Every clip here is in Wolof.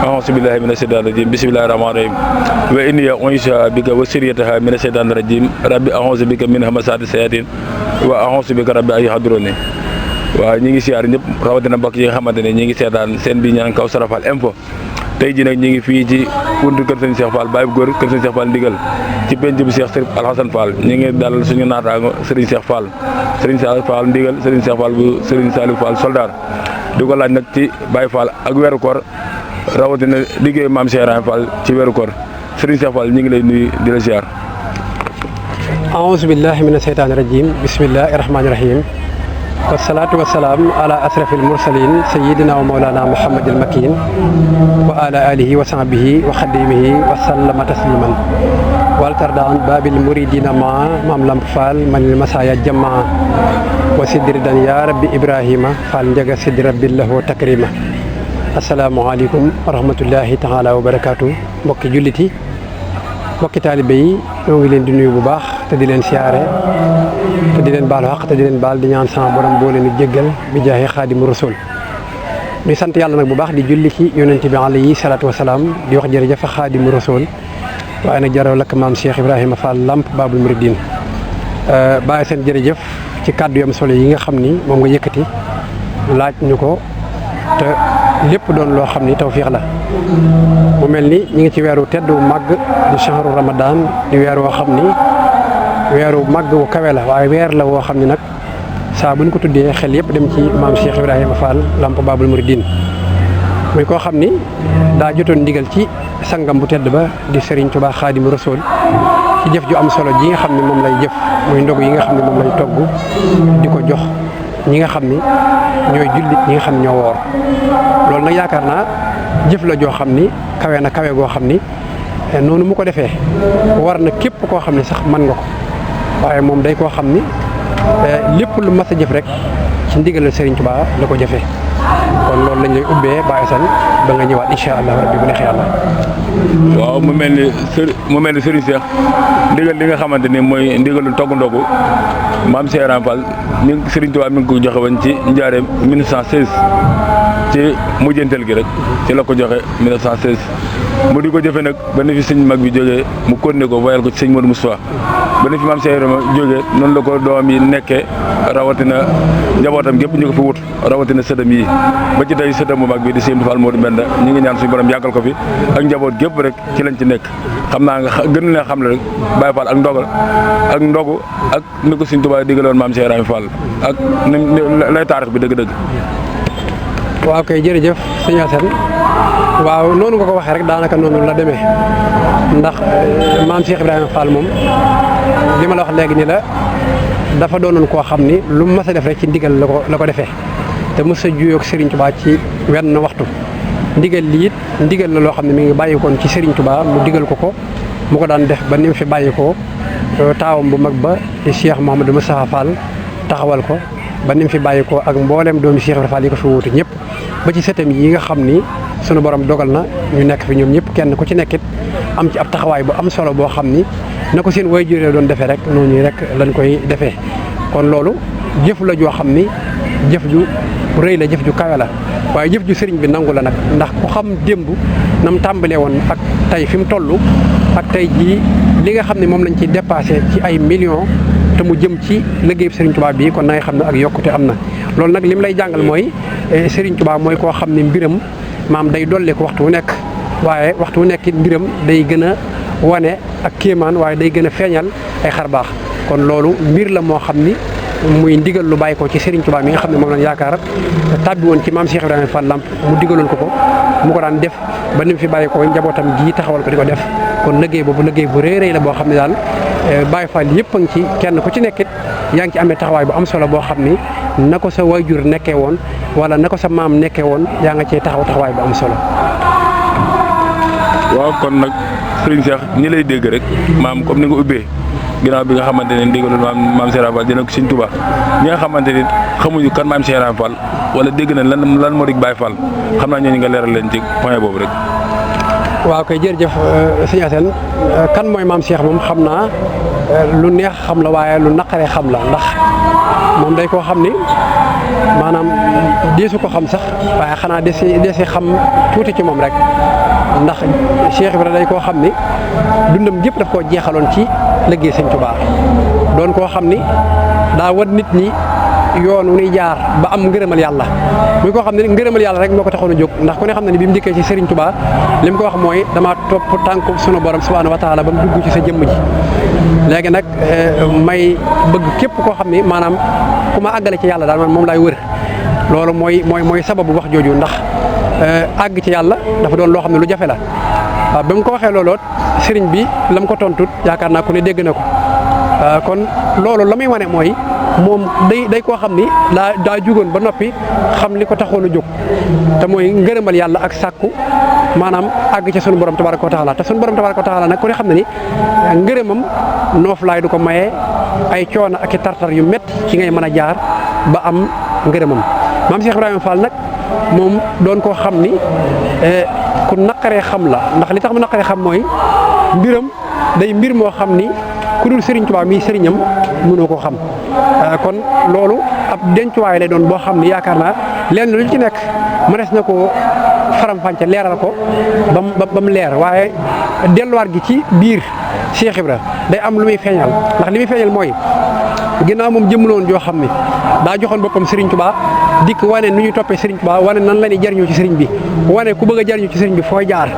a'uuzu billaahi mina shaytaani rajiim bismillaahi rahmaani rahiim wa inni u'iizuhaa bika wa zurriyyatahaa mina shaytaani rajiim rabbi a'uuzu bika min hamazaati shayaatiin wa a'uuzu bika rabbi an yahduruun. waaw ñi ngi siyaar ñëpp rawatina mbokk yi nga xamante ne ñi ngi seetaan seen bi ñaan Kawsara Fall info tey ji nag ñi ngi fii ci buntu kër sëñ Cheikh Fall Baye bu góor kër sëñ Cheikh Fall ndigal ci penc bu Cheikh Sëriñ Alhassane Fall ñi ngi dalal suñu naataango Serigne Cheikh Fall Serigne Cheikh Fall ndigal Serigne Cheikh Fall bu Serigne Saliou Fall soldaar di ko laaj nag ci Baye Fall ak weeru koor rawatina liggéey maam Cheikh Ibrahima Fall ci weeru koor Serigne Cheikh Fall ñi ngi lay nuyu di la ziar. a'uuzu billahi mina shaytaani rajiim bismillahi rahmaani rahiim wasalaatu wasalaam ala asrafil mursalin sayidina wa mawlana muhammadil makin wa ala alihi wa sahbihi wa xadimihi wa sallama tasliman wal tardaan babil muridina ma maam Lamp Fall manil masaya jamaa wa sidri dan ya rabbi ibrahima Fall njaga sidri rabbillahu takrima asalaamaaleykum wa rahmatullahi taala wa barakaatu mbokki julliti mbokki taalibe yi ñoo ngi leen di nuyu bu baax te di leen siyaare te di leen baalu xaq te di leen baal di ñaan sama borom boo leen di jéggal bi jaahi xaadimu rasul di sant yàlla nag bu baax di julli ci yonent bi alayhi salaatu wasalaam di wax jërëjëf xaadimu rasul waaye nag jaraw lakk maam Cheikh Ibrahima Fall Lamp Babul Mouridine bàyyi seen jërëjëf ci kàddu yam solo yi nga xam ni moom nga yëkkati laaj ñu ko te lépp doon loo xam ni tawfiix la mu mel ni ñu ngi ci weeru tedd wu màgg di shahru ramadan di weer woo xam ni weeru màgg wu kawe la waaye weer la woo xam ni nag saa bu ñu ko tuddee xel yëpp dem ci maam Cheikh Ibrahima Fall Lamp Babul Mouridine muy koo xam ni daa jotoon ndigal ci sangam bu tedd ba di Serigne Touba Xaadimu Rasuul ci jëf ju am solo ji nga xam ni moom lay jëf muy ndogu yi nga xam ni moom lay togg di ko jox ñi nga xam ni ñooy jullit ñi nga xam ni ñoo woor loolu nag yaakaar naa jëf la joo xam ni kawe na kawe goo xam ni noonu mu ko defee war na képp koo xam ni sax mën nga ko waaye moom day koo xam ni lépp lu mas a jëf rek ci ndigalal Serigne Touba la ko jëfee kon loolu lañ lay ubbee Baye Assane ba nga ñëwaat incha allah rabbi bu neexee yàlla. waaw mu mel ni Serigne Cheikh ndigal li nga xamante ni mooy ndigalu togg ndogu maam Cheikh Ibrahima Fall Serigne Touba mi ngi ko joxe woon ci njaareem 1916 ci mujjanteel gi rek ci la ko joxe 1916 mu di ko jëfe nag ba ne fi sëñ mag bi jógee mu continué ko wayal ko ci sëñ Modou Moustapha ba ne fi maam Cheikh Ibrahima jógee noonu la ko doom yi nekkee rawatina njabootam gépp ñu ko fi wut rawatina sëdam yi ba ci tey sëdam bu mag bi di Sëñ Fall Modou Mbenda ñu ngi ñaan suñu borom yàggal ko fi ak njaboot gépp rek ci lañ ci nekk xam naa nga gën leen xam le rek Baye Fall ak ndogu ak ni ko Sëñ Tuubaa digaloon maam Cheikh Ibrahima Fall ak ni lay taarix bi dëgg-dëgg. waaw kay jërëjëf sëñ Assane waaw noonu nga ko waxee rek daanaka noonu la demee ndax maam Cheikh Ibrahima Fall moom li ma la wax léegi ni la dafa doonoon koo xam ni lu mu mës a def rek ci ndigal la ko defee te mës a juyoog Serigne Touba ci wenn waxtu ndigal lii it ndigal la loo xam ne mi ngi bàyyikoon ci Serigne Touba mu digal ko mu ko daan def ba ni mu fi bàyyikoo taawam bu mag ba di Cheikh Mouhamadou Moustapha Fall taxawal ko ba ni mu fi bàyyikoo ak mboolem doomi Cheikh Ibrahima Fall yi ko fi wuutu ñëpp ba ci sëtam yi nga xam ni sunu borom dogal na ñu nekk fi ñoom ñëpp kenn ku ci nekkit am ci ab taxawaay bu am solo boo xam ni na ko seen waajur doon defee rek noonu rek lañ koy defee kon loolu jëf la joo xam ni jëf ju rëy la jëf ju kawe la waaye jëf ju sëriñ bi nangu la nag ndax ku xam démb na mu tàmbalee woon ak tey fi mu toll ak tey jii li nga xam ne moom lañ ciy dépassé ci ay millions te mu jëm ci liggéeyu Serigne Touba bii kon na nga xam ne ak yokkute am na loolu nag lim lay jàngal mooy Serigne Touba mooy koo xam ne mbiram maam day dolli ko waxtu wu nekk waaye waxtu wu nekk mbiram day gën a wane ak kéemaan waaye day gën a feeñal ay xar baax kon loolu mbir la moo xam ni muy ndigal lu bàyyi ko ci Serigne Touba mi nga xam ne moom lañ yaakaar tàbbi woon ci maam Cheikh Ibrahima Fall Lamp mu digaloon ko mu ko daan def ba ni mu fi bàyyi ko njabootam gii taxawal ko di ko def kon liggéey boobu liggéey bu rëy la boo xam ne daal Baye Fall yëpp a ngi ci kenn ku ci nekkit yaa ngi ci amee taxawaay bu am solo boo xam ni na ko sa waajur nekkee woon wala na ko sa maam nekkee woon yaa nga cee taxawaay bu am solo. waaw kon nag Serigne Cheikh ñi lay dégg rek maam comme ni nga ubbee ginnaaw bi nga xamante ne ndigalul maam Cheikh Ibrahima Fall dina ko Serigne Touba ñi nga xamante ni xamuñu kan maam Cheikh Ibrahima Fall wala dégg nañ lan moo di Baye Fall xam naa ñooñu nga leeral leen ci point boobu rek. waaw kay jërëjëf sëñ Assane kan mooy maam Cheikh moom xam naa lu neex xam la waaye lu naqaree xam la ndax moom day koo xam ni maanaam deesu ko xam sax waaye xanaa desi xam tuuti ci moom rek ndax Cheikh Ibra day koo xam ni dundam gépp daf koo jeexaloon ci liggéey Sëñ Tuubaa doon koo xam ni daa wan nit ñi yoon wu ñuy jaar ba am ngërëmal yàlla muy koo xam ne ngërëmal yàlla rek moo ko taxoon a jóg ndax ku ne xam ne ni bi mu dikkee ci Serigne Touba li mu ko wax mooy dama topp tànku sunu borom subhanahu wa taala ba mu dugg ci sa jëmm ji léegi nag may bëgg képp koo xam ni maanaam ku ma àggale ci yàlla daal man moom laay wër loolu mooy sababu wax jooju ndax àgg ci yàlla dafa doon loo xam ne lu jafe la waaw ba mu ko waxee looloot Serigne bi la mu ko tontut yaakaar naa ku ne dégg na ko kon loolu la muy wane mooy moom day koo xam ni daa jugoon ba noppi xam li ko taxoon a jóg te mooy ngërëmal yàlla ak sàkku maanaam àgg ci sunu borom tabaraka wa taala te sunu borom tabaraka wa taala nag ku ne xam ne ni ngërëmam nooflaay du ko maye ay coono ak i tartar yu métti ci ngay mën a jaar ba am ngërëmam maam Cheikh Ibrahima Fall nag moom doon koo xam ni ku naqaree xam la ndax li tax mu naqaree xam mooy mbiram day mbir moo xam ni ku dul Serigne Touba mii sëriñam mënoo koo xam kon loolu ab dencuwaay lay doon boo xam ni yaakaar naa lenn lu ci nekk mënees na ko faram-fàcce leeral ko ba mu leer waaye delluwaat gi ci biir Cheikh Ibra day am lu muy feeñal ndax li muy feeñal mooy ginnaaw moom jëmmuloon joo xam ni daa joxoon boppam Serigne Touba dikk wane nu ñuy toppee Serigne Touba wane nan la ñuy jariñoo ci Serigne bi wane ku bëgg a jariñoo ci Serigne bi fooy jaar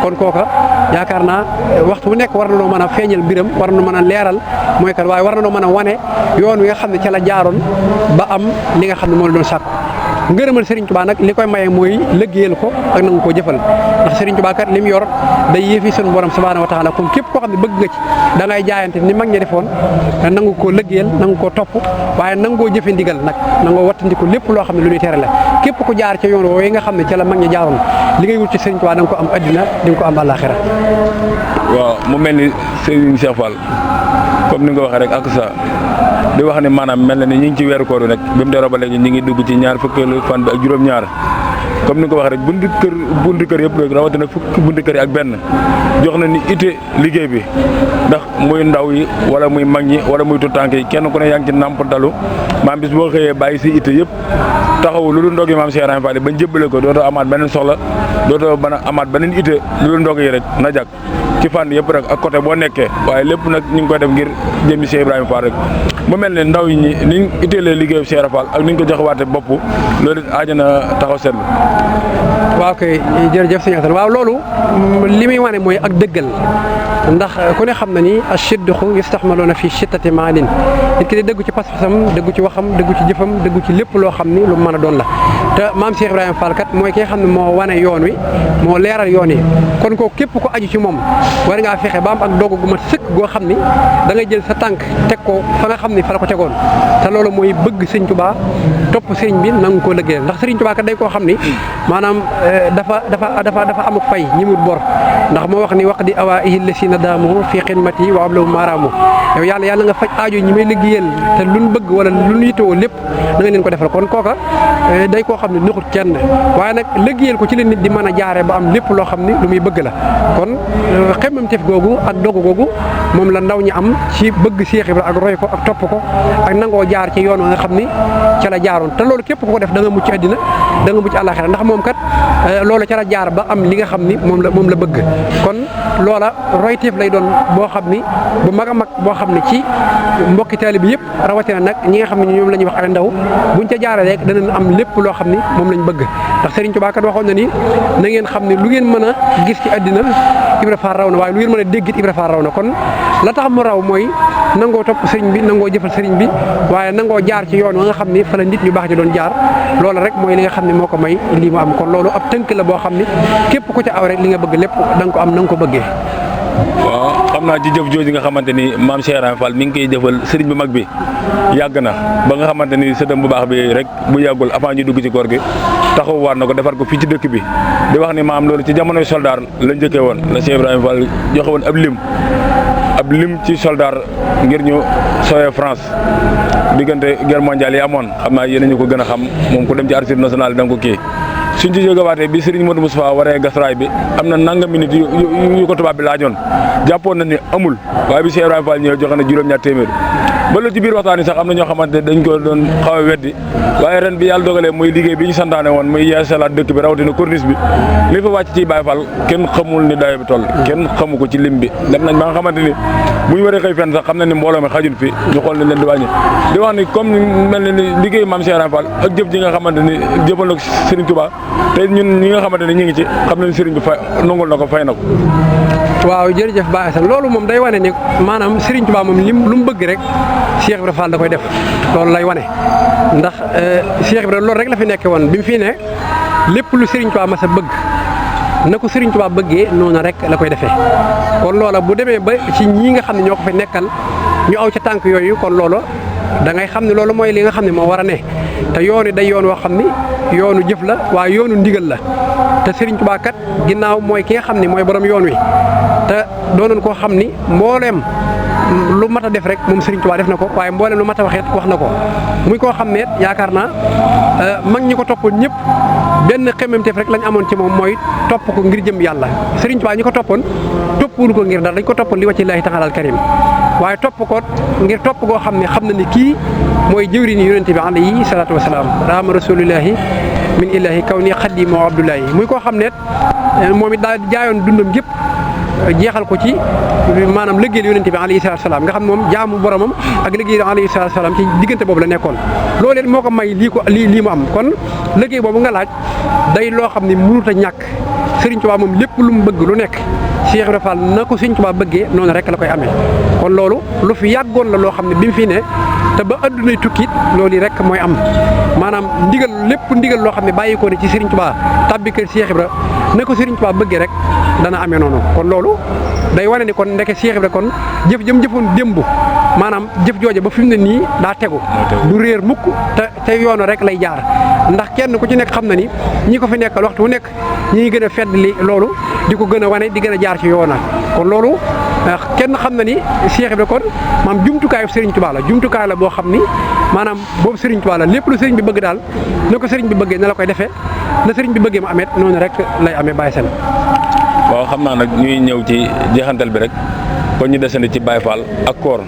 kon kooka yaakaar naa waxtu bu nekk war na noo mën a feeñal mbiram war na noo mën a leeral mooy kat waaye war na noo mën a wane yoon wi nga xam ne ca la jaaroon ba am li nga xam ne moo la doon sàkku ngërëmal Serigne Touba nag li koy maye mooy liggéeyal ko ak nangu koo jëfal ndax Serigne Touba kat li mu yor day yëfi sunu borom subhanahu wa taala kon képp koo xam ne bëgg nga ci da ngay jaayante ni mag ñi defoon nangu koo liggéeyal nangu koo topp waaye nangoo jëfe ndigal nag nangoo wattandiku lépp loo xam ne lu ñuy tere la képp ku jaar ca yoon woowu nga xam ne ca la mag ñi jaaroon li ngay wut ci Serigne Touba da nga ko am addina di nga ko am àllaaxira waaw mu mel ni Serigne Cheikh Fall comme ni nga waxee rek ak sa di wax ne maanaam mel na ni ñu ngi ci weeru koor nag bi mu dee ba léegi ñu ngi dugg ci ñaar fukkeelu fan bi ak juróom-ñaar comme ni nga ko waxee rek buntu kër yëpp rek rawatina fukki buntu kër yi ak benn jox na ni ite liggéey bi ndax muy ndaw yi wala muy mag ñi wala muy tutànk yi kenn ku ne yaa ngi ci nàmpatalu maam bis boo xëyee bàyyi si ite yëpp taxaw lu dul ndog yi maam Cheikh Ibrahima Fall bañ jébbale ko dootoo amaat beneen soxla dootoo mën a amaat beneen ite lu dul ndog yi rek na jag ci fànn yëpp rek ak côté boo nekkee waaye lépp nag ñu ngi koy def ngir jëmmi Cheikh Ibrahima Fall rek mu mel ne ndaw ñi niñ itteelee liggéeyu Cheikh Ibrahima Fall ak niñ ko joxewaate bopp loolu it aajana taxaw seetlu. waaw kay jërëjëf sëñ Assane waaw loolu li muy wane mooy ak dëggal ndax ku ne xam na ni ash-sidqu yustaxmaluuna fi shittati maalin nit ki di dëggu ci pas-pasam dëggu ci waxam dëggu ci jëfam dëggu ci lépp loo xam ni lu mën a doon la te maam Cheikh Ibrahima Fall kat mooy ki nga xam ne moo wane yoon wi moo leeral yoon yi kon ko képp ko aju ci moom war ngaa fexe ba am ak dogu gu mat sëkk goo xam ni da ngay jël sa tànk teg ko fa nga xam ni fa la ko tegoon te loolu mooy bëgg Sëriñ Tuubaa topp sëriñ bi nangu koo liggéeyal ndax Sëriñ Tuubaa kat day koo xam ni maanaam dafa amuk fay ñi mut bor ndax moo wax ni wax di awaa ihil la si na daamu fii xidmati wa ablahu maaraamu yow yàlla nga faj aajo ñi may liggéeyal te luñ bëgg wala luñ yittewoo lépp da nga leen ko defal kon kooka day koo xam ne naxut kenn waaye nag liggéeyal ko ci leen nit di mën a jaaree ba am lépp loo xam ni lu muy bëgg la kon xemmemteef googu ak dogu googu moom la ndaw ñi am ci bëgg Cheikh Ibra ak roy ko ak topp ko ak nangoo jaar ci yoon nga xam ni ca la jaaroon te loolu képp ku ko def da nga mucc àddina da nga mucc àllaaxira ndax moom kat loolu ca la jaar ba am li nga xam ni moom la bëgg kon loola royteef lay doon boo xam ni bu mag a mag boo xam ne ci mbokki taalibe bi yëpp rawatina nag ñi nga xam ne ñoom la ñuy wax ay ndaw buñ ca jaaree rek danañ am lépp loo xam ni moom lañ bëgg ndax Serigne Touba kat waxoon na ni na ngeen xam ne lu ngeen mën a gis ci àddina Ibra Fall raw na waaye lu ngeen mën a déggit Ibra Fall raw na kon la tax mu raw mooy nangoo topp sëriñ bi nangoo jëfal sëriñ bi waaye nangoo jaar ci yoon wa nga xam ni fa la nit ñu baax ji doon jaar loolu rek mooy li nga xam ne moo ko may lii mu am kon loolu ab tënk la boo xam ni képp ku ca aw rek li nga bëgg lépp da nga ko am na nga ko bëggee. waaw xam naa ci jëf jooju nga xamante ni maam Cheikh Ibrahima Fall mi ngi koy jëfal sëriñ bu mag bi yàgg na ba nga xamante ni sëtam bu baax bi rek bu yàggul avant ñu dugg ci koor gi taxawaat na ko defar ko fii ci dëkk bi di wax ni maam loolu ci jamonoy soldaar la njëkkee woon la Cheikh Ibrahima Fall joxe woon ab lim ci soldaar ngir ñu sowee France diggante guerre mondiale yi amoon xam naa yéen ñu ko gën a xam moom ku dem ci archives nationales da nga ko kii suñ ci jógewaatee bi Serigne Modou Moustapha waree gas raay bi am na nanga minute yu ko tubaab bi laajoon jàppoon na ni amul waaye bi Cheikh Ibrahima Fall ñëw joxe na juróom-ñaar téeméer ba loolu ci biir waxtaan yi sax am na ñoo xamante ne dañ ko doon xaw a weddi waaye ren bi yàlla dogalee muy liggéey bi ñu santaane woon muy yeesalaat dëkk bi rawatina corniche bi li fa wàcc ci Baye Fall kenn xamul ni dayo bi toll kenn xamu ko ci lim bi dem nañ ba nga xamante ni bu ñu waree xëy fenn sax xam na ni mbooloo mi xajul fi ñu xool ni leen di wàññi di wax ni comme mel ni liggéey Mame Cheikh Ibrahima Fall ak jëf ji nga xamante ni jëfal na ko Serigne Touba te ñun ñi nga xamante ni ñu ngi ci xam nañ Serigne bi fay nangul na ko fay na ko. waaw jërëjëf Baye Assane loolu moom day wane ni maanaam Serigne Touba moom lu mu bëgg rek Cheikh Ibrahima Fall da koy def loolu lay wane ndax Cheikh Ibrahima loolu rek la fi nekke woon bi mu fii ne lépp lu Serigne Touba mas a bëgg na ko Serigne Touba bëggee noonu rek la koy defee kon loola bu demee ba ci ñii nga xam ne ñoo ko fi nekkal ñu aw ca tànk yooyu kon loolu da ngay xam ne loolu mooy li nga xam ne moo war a ne te yoon wi day yoon woo xam ni yoonu jëf la waaye yoonu ndigal la te Serigne Touba kat ginnaaw mooy ki nga xam ne mooy borom yoon wi te doonoon koo xam ni mbooleem lu mat a def rek moom Serigne Touba def na ko waaye mbooleem lu mat a waxeet wax na ko muy koo xam ne yaakaar naa mag ñi ko toppoon ñëpp benn xemmemteef rek lañ amoon ci moom mooy topp ko ngir jëm yàlla Serigne Touba ñi ko toppoon toppuñu ko ngir dara dañ ko toppoon li wajhillaahi ta'aala al-kariim waaye topp ko ngir topp goo xam ne xam na ni kii mooy jëwriñu yonent bi alayhi salaatu wa salaam raama rasulillahi min illahi kaw ni xadimu abdullahi muy koo xam ne moom it daal jaayoon dundam gépp jeexal ko ci maanaam liggéeyal yonent bi alayhi salaatu salaam nga xam ne moom jaamu boromam ak liggéeyal alayhi salaatu salaam ci diggante boobu la nekkoon loolu it moo ko may lii mu am kon liggéey boobu nga laaj day loo xam ne mënut a ñàkk Serigne Touba moom lépp lu mu bëgg lu nekk Cheikh Ibrahima Fall na ko Serigne Touba bëggee noonu rek la koy amee kon loolu lu fi yàggoon la loo xam ne bi mu fi ne te ba addunay tukkit loolu yi rek mooy am maanaam lépp ndigal loo xam ne bàyyi ko ne ci Serigne Touba tàbbi kër Cheikh Ibra na ko Serigne Touba bëggee rek dana amee noonu kon loolu day wane ni kon ndeke Cheikh Ibra kon jëf jëm jëfoon démb maanaam jëf jooje ba fi mu ne nii daa tegu du réer mukk te yoonu rek lay jaar ndax kenn ku ci nekk xam na ni ñi ko fi nekkal waxtu wu nekk ñi ngi gën a fedd li loolu di ko gën a wane di gën a jaar ci yoona kon loolu kenn xam na ni Cheikh Ibra kon maanaam jumtukaayu Serigne Touba la jumtukaay la boo xam ni maanaam boobu Serigne Touba la lépp lu Serigne bi bëgg daal na ko Serigne bi bëggee na la koy defee na Serigne bi bëggee mu amet noonu rek lay amee Baye Sène waaw xam naa nag ñuy ñëw ci jeexantal bi rek kon ñu desandi ci Baye Fall ak koor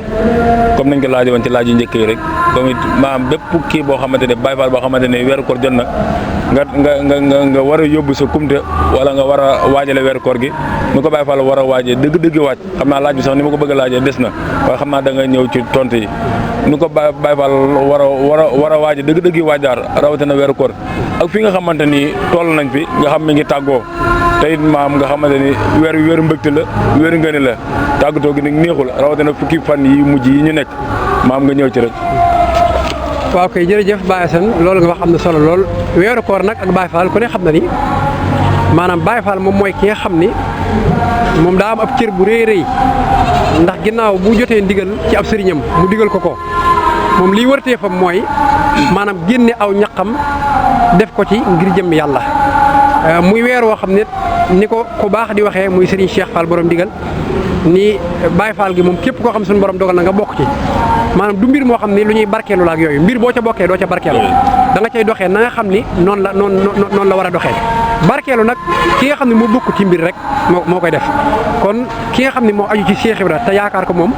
comme nañ ko laajoon woon ci laaj yu njëkk yi rek comme it maanaam bépp kii boo xamante ne Baye Fall boo xamante ne weeru koor jot na nga war a yóbbu sa kumte wala nga war a waajale weeru koor gi nu ko Baye Fall war a waajee dëgg-dëgg waaj xam naa laaj bi sax ni ma ko bëgg a laajee des na waaye xam naa da nga ñëw ci tontu yi nu ko Baye Fall war a waaje dëgg-dëgg waaj daal rawatina weeru koor ak fi nga xamante ni toll nañ fi nga xam mi ngi tàggoo te it maam nga xamante ni weeru mbëgte la weeru ngëne la tàggatoo gi nag neexul rawatina fukki fan yi mujj yi ñu nekk maam nga ñëw ci rek. waaw kay jërëjëf Baye Assane loolu nga wax am na solo lool weeru koor nag ak Baye Fall ku ne xam na ni maanaam Baye Fall moom mooy ki nga xam ni moom daa am ab cër bu rëy rëy ndax ginnaaw bu jotee ndigal ci ab sëriñam mu digal ko moom liy wërtee fam mooy maanaam génne aw ñaqam def ko ci ngir jëm yàlla muy weer woo xam ne ni ko ku baax di waxee muy Serigne Cheikh Fall borom digal ni Baye Fall gi moom képp koo xam suñu borom dogal na nga bokk ci maanaam du mbir moo xam ni lu ñuy barkeelu la ak yooyu mbir boo ca bokkee doo ca barkeelu da nga cay doxee na nga xam ni noonu la war a doxee barkeelu nag ki nga xam ne moo bokk ci mbir rek moo koy def kon ki nga xam ne moo aju ci Cheikh Ibra te yaakaar ko moom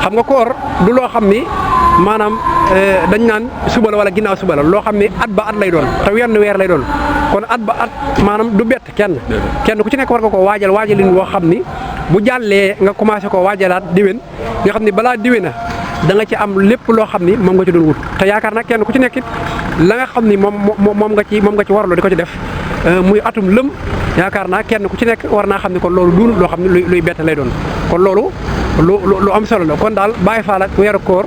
xam nga koor du loo xam ni maanaam dañ naan suba la wala ginnaaw suba la loo xam ne at ba at lay doon te wenn weer lay doon kon at ba at maanaam du bett kenn ku ci nekk war nga koo waajalin woo xam ni bu jàllee nga commencé koo waajalaat déwén nga xam ni balaa déwén a da nga ci am lépp loo xam ni moom nga ci doon wut te yaakaar nag kenn ku ci nekk it la nga xam ni moom nga ci warloo di ko ci def muy atum lëm yaakaar naa kenn ku ci nekk war naa xam ni kon loolu duunut loo xam ne luy bett lay doon kon loolu lu am solo la kon daal Baye Fall ak weeru koor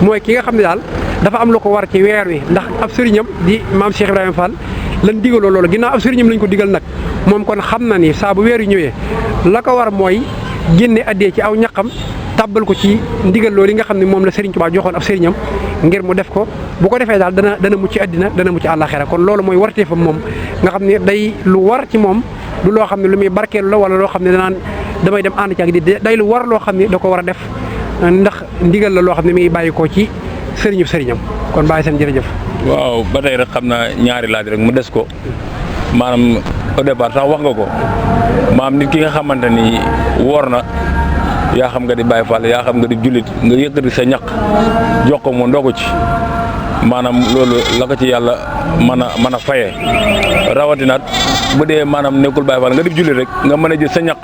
mooy ki nga xam ne daal dafa am lu ko war ci weer wi ndax ab sëriñam di maam Cheikh Ibrahima Fall lan digaloo loolu ginnaaw ab sëriñam lañ ko digal nag moom kon xam na ni saa bu weer yu ñëwee la ko war mooy génne addee ci aw ñaqam tàbbal ko ci ndigal loolu yi nga xam ne moom la Serigne Touba joxoon ab sëriñam ngir mu def ko bu ko defee daal dana mucc àddina dana mucc àllaaxira kon loolu mooy warteefam moom nga xam ne day lu war ci moom du loo xam ne lu muy barkeelu la wala loo xam ne danaan damay dem ànd ci ak di day lu war loo xam ne da ko war a def ndax ndigal la loo xam ne mi ngi bàyyi ko ci sëriñam kon Baye Sène jërëjëf. waaw ba tey rek xam naa ñaari laaj rek mu des ko maanaam au départ sax wax nga ko maanaam nit ki nga xamante ni woor na yaa xam nga di Baay Faal yaa xam nga di jullit nga yëkkati sa ñaq jox ko mu ndogu ci maanaam loolu la ko ci yàlla mën a fayee rawatina bu dee maanaam nekkul Baay Faal nga di jullit rek nga mën a jël sa ñaq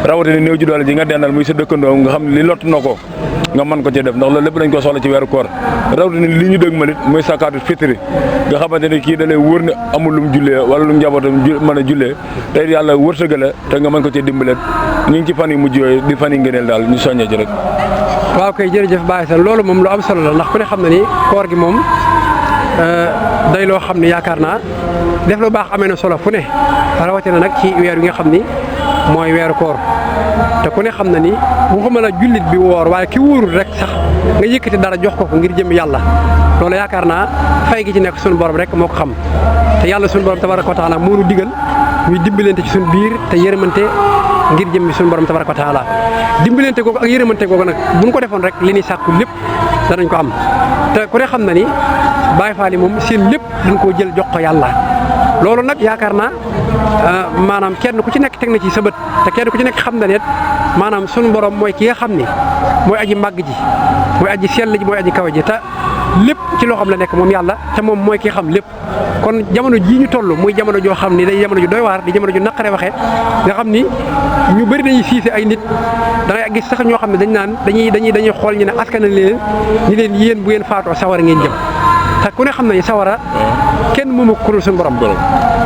rawatina néew ji doole ji nga dendal muy sa dëkkandoo nga xam ne li lott na ko nga mën ko ci def ndax loolu lépp dañ ko soxla ci weeru koor rawatina li ñu dëgg malit muy sakaatu fitri nga xamante ne kii da lay wóor ne amul lu mu jullee wala lu mu njabootam mën a jullee te yàlla wërsëgale te nga mën ko ci dimbalee ñu ngi ci fan yu mujj yooyu di fan yi ngëneel daal ñu soññee ci rek. waaw kay jërëjëf Baye Sall loolu moom lu am solo la ndax ku ne xam na ni koor gi moom day loo xam ne yaakaar naa def lu baax amee na solo fu ne rawatina nag ci weer wi nga xam ni mooy weeru koor te ku ne xam na ni waxuma la jullit bi woor waaye ki wóorul rek sax nga yëkkati dara jox ko ngir jëm yàlla loolu yaakaar naa fay gi ci nekk suñu borom rek moo ko xam te yàlla suñu borom tabaraka wa taala moo nu digal ñuy dimbalante ci suñu biir te yërëmante ngir jëm suñu borom tabaraka wa taala dimbalante googu ak yërëmante googu nag buñ ko defoon rek li ñuy sàkku lépp danañ ko am te ku ne xam na ni Baay Faal yi moom seen lépp dañ koo jël jox ko yàlla loolu nag yaakaar naa maanaam kenn ku ci nekk teg na ci sa bët te kenn ku ci nekk xam na ne maanaam sunu borom mooy ki nga xam ni mooy aji màgg ji mooy aji sell ji mooy aji kawe ji te lépp ci loxoom la nekk moom yàlla te moom mooy ki xam lépp kon jamono jii ñu toll muy jamono joo xam ni day jamono ju doy waar di jamono ju naqare waxee nga xam ni ñu bëri dañuy siise ay nit da ngay gis sax ñoo xam ne dañ naan dañuy xool ñu ne askan leen ñi leen yéen bu ngeen faatoo sawara ngeen jëm te ku ne xam na ni sawara kenn moomu ko kurul suñu borom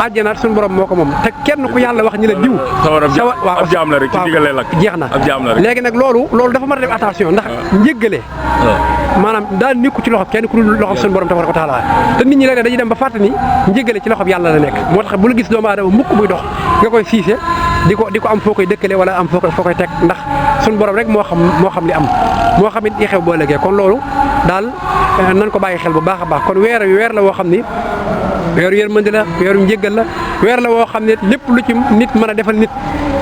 àjjana suñu borom moo ko moom te kenn ku yàlla wax ñi la diw waaw ab jaam la rek ci digal lay lakk jeex na léegi nag loolu dafa mën a def attention ndax njëggale maanaam daal nekku ci loxo kenn ku dul loxo suñu borom tabaraka wa taala te nit ñi léeg-léeg dañuy dem ba fàtte ni njëggale ci loxo yàlla la nekk moo tax bu la gis doomu aadama mukk muy dox nga koy siise di ko am foo koy dëkkale wala am foo koy teg ndax suñu borom rek moo xam li am moo xam it yi xew boo léegi kon loolu daal nan ko bàyyi xel bu baax a baax kon weer la woo xam ni weeru yërmande la weeru njëggal la weer la woo xam ne lépp lu ci nit mën a defal nit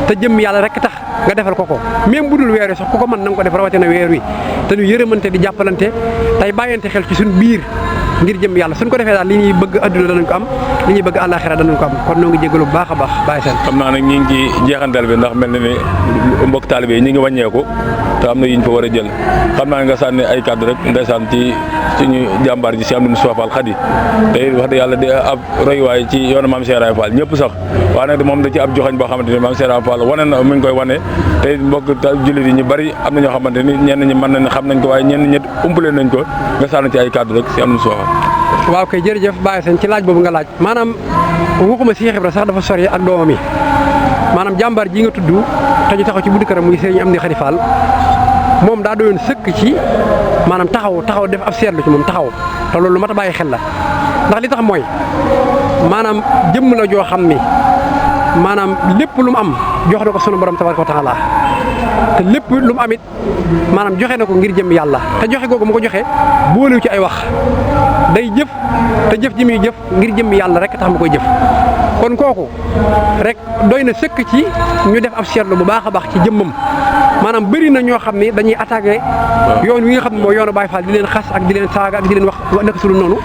te jëm yàlla rek tax nga defal ko même bu dul weer wi sax ku ko mën na nga ko def rawatina weer wi te ñu yërëmante di jàppalante tey bàyyante xel ci suñ biir ngir jëm yàlla suñ ko defee daal li ñuy bëgg adduna danañ ko am li ñuy bëgg àllaaxira danañ ko am kon noo ngi jégalu bu baax a baax bàyyi seen xam naa nag ñi ngi ci jeexantal bi ndax mel na ni mbokk taalibe yi ñi ngi wàññeeku te am na yiñ fa war a jël xam naa nga sànni ay kàddu rek ndeysaan ci suñu jàmbaar ji si am na Moustapha Fall Khady te wax dëgg yàlla di ab royuwaay ci yoonu Maam Cheikh Ibra Fall ñëpp sax waaye nag moom da ci ab joxañ boo xamante ni Maam Cheikh Ibra Fall wane na mi ngi koy wane te mbokk jullit yi ñu bari am na ñoo xamante ni ñenn ñi mën nañ xam nañ ko waaye ñenn ñi umpale nañ ko nga sànni ci ay kàddu rek si am na Moustapha waaw kay jërëjëf Baye Sène ci laaj boobu nga laaj maanaam waxuma Cheikh Ibra sax dafa sori ak doomam yi maanaam jàmbaar ji nga tudd te ñu taxaw ci buddi këram muy Serigne Amdi Khady Fall moom daa doyoon sëkk ci maanaam taxaw def ab seetlu ci moom taxaw te loolu lu mat a bàyyi xel la ndax li tax mooy maanaam jëmm la joo xam ni maanaam lépp lu mu am jox na ko sunu borom tabaraka wa taala te lépp lu mu amit maanaam joxe na ko ngir jëm yàlla te joxe googu mu ko joxe boolewu ci ay wax day jëf te jëf ji muy jëf ngir jëm yàlla rek tax mu koy jëf kon kooku rek doy na sëkk ci ñu def ab seetlu bu baax a baax ci jëmmam maanaam bëri na ñoo xam ni dañuy attaqué yoon wi nga xam ne mooy yoonu Baye Fall di leen xas ak di leen saaga ak di leen wax naka su dul noonu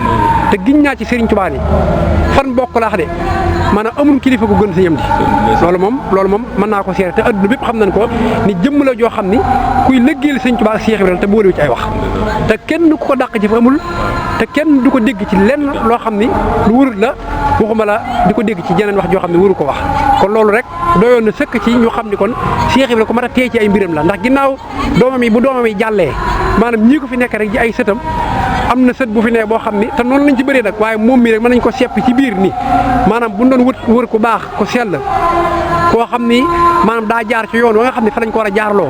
te giñ naa ci Serigne Touba ni fan bokk laax de maanaam amul kilifa gu gën Serigne Amdi loolu moom mën naa ko seere te adduna bépp xam nañ ko ni jëmm la joo xam ni kuy lëggéeyal Serigne Touba ak Cheikh Ibrahima te boolewu ci ay wax te kenn ku ko dàq jëf amul te kenn du ko dégg ci lenn loo xam ni lu wurut la waxuma la di ko dégg ci jeneen wax joo xam ne waru ko wax kon loolu rek doyoon na sëkk ci ñu xam ni kon Cheikh Ibrahima ko mat a téye ci ay mbiram la ndax ginnaaw doomam yi bu doomam yi jàllee maanaam ñii ko fi nekk rek ji ay sëtam am na sët bu fi ne boo xam ni te noonu lañ ci bëree nag waaye moom mi rek mën nañ ko sepp ci biir ni maanaam bu doon wër ku baax ku sell koo xam ni maanaam daa jaar ci yoon wa nga xam ne fa lañ ko war a jaarloo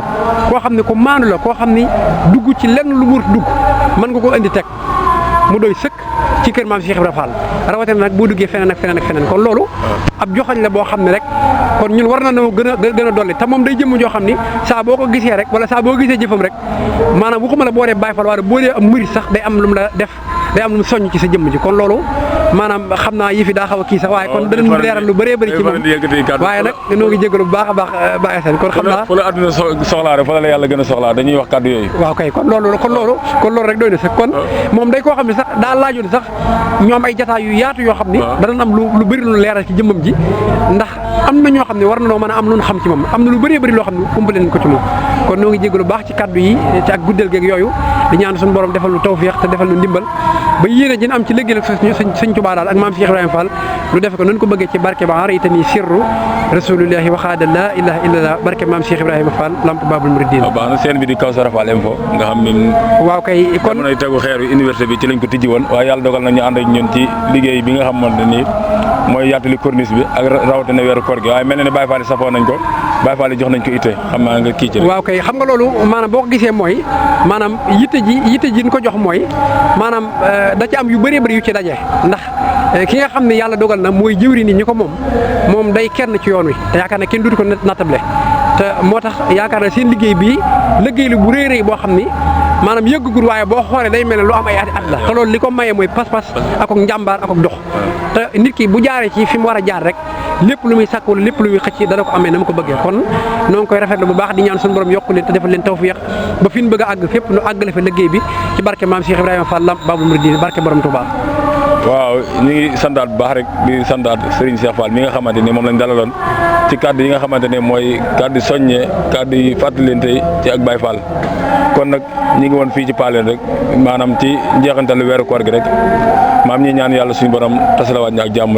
koo xam ne ku maanu la koo xam ni dugg ci lenn lu wër dugg mën nga ko indi teg mu doy sëkk ci kër maam Cheikh Ibrahima Fall rawatina nag boo duggee feneen ak feneen kon loolu ab joxañ la boo xam ne rek kon ñun war na noo gën a dolli te moom day jëmm joo xam ni saa boo ko gisee rek wala saa boo gisee jëfam rek maanaam waxuma la boo dee Baye Fall wala boo dee am murid sax day am lu mu la def day am lu mu soññ ci sa jëmm ji kon loolu maanaam xam naa yi fi daa xaw a kii sax waaye kon danañ leeral lu bëree bëri ci moom waaye nag noo ngi jégalu bu baax a baax Baye Assane kon xam naa fa la àdduna soxlaa rek fa la yàlla gën a soxlaa dañuy wax kàddu yooyu waaw kay kon loolu rek doy na sax kon moom day koo xam ne sax daa laajoon sax ñoom ay jataay yu yaatu yoo xam ni danañ am lu bëri lu leeral ci jëmmam ji ndax am na ñoo xam ne war na noo mën a am lu ñu xam ci moom am na lu bëree bëri loo xam ne umpale nañ ko ci moom kon noo ngi jégalu baax ci kàddu yi ci ak guddal geeg yooyu di ñaan suñu borom defal lu tawfiix te defal lu ndimbal ba yéene jën am ci liggéeyal sëñ Tuubaa daal ak maam Cheikh Ibrahima Fall lu defe ko nañ ko bëggee ci barke ba xara itani sirru rasulillahi waxaada la ilaha illallah barke maam Cheikh Ibrahima Fall lamp babul muridin baax na seen bi di Kawsara Fall info nga xam ne waaw kay kon jamonoy tegu xeer yi université bi ci lañ ko tijji woon waaye yàlla dogal na ñu ànd ak ñun ci liggéey bi nga xamante ni mooy yaatali corniche bi ak rawatina weeru koor gi waaye mel na ne Baye Fall safoo nañ ko Baye Fall jox nañ ko itte xam naa nga kii ci waaw kay xam nga loolu maanaam boo ko gisee mooy maanaam yitte ji ñu ko jox mooy maanaam da ci am yu bëree bëri yu ci daje ndax ki nga xam ne yàlla dogal na mooy jëwri nit ñi ko moom day kenn ci yoon wi te yaakaar na kenn dutu ko nattable te moo tax yaakaar na seen liggéey bii liggéey lu bu rëy boo xam ni maanaam yëggagul waaye boo xoolee day mel ne lu am ay at la te loolu li ko maye mooy pas-pas ak njàmbaar ak dox te nit ki bu jaaree ci fi mu war a jaar rek lépp lu muy sàkk wala lépp lu muy xëcc dana ko amee na ma ko bëggee kon noo ngi koy rafetlu bu baax di ñaan suñu borom yokku leen te defal leen tawfiq ba fi ñu bëgg a àgg fépp nu àggale fa liggéey bi ci barke maam Cheikh Ibrahima Fall lamp babul muridin barke borom Touba. waaw ñu ngi santaat bu baax rek di santaat Serigne Cheikh Fall mi nga xamante ni moom lañ dalaloon ci kàddu yi nga xamante ne mooy kàddu soññee kàddu yi fàttalante ci ak Baye Fall kon nag ñi ngi woon fii ci Paaleen rek maanaam ci njeexantalu weeru koor gi rek maam ñi ñaan yàlla suñu borom tasalawaat ñi ak jàmm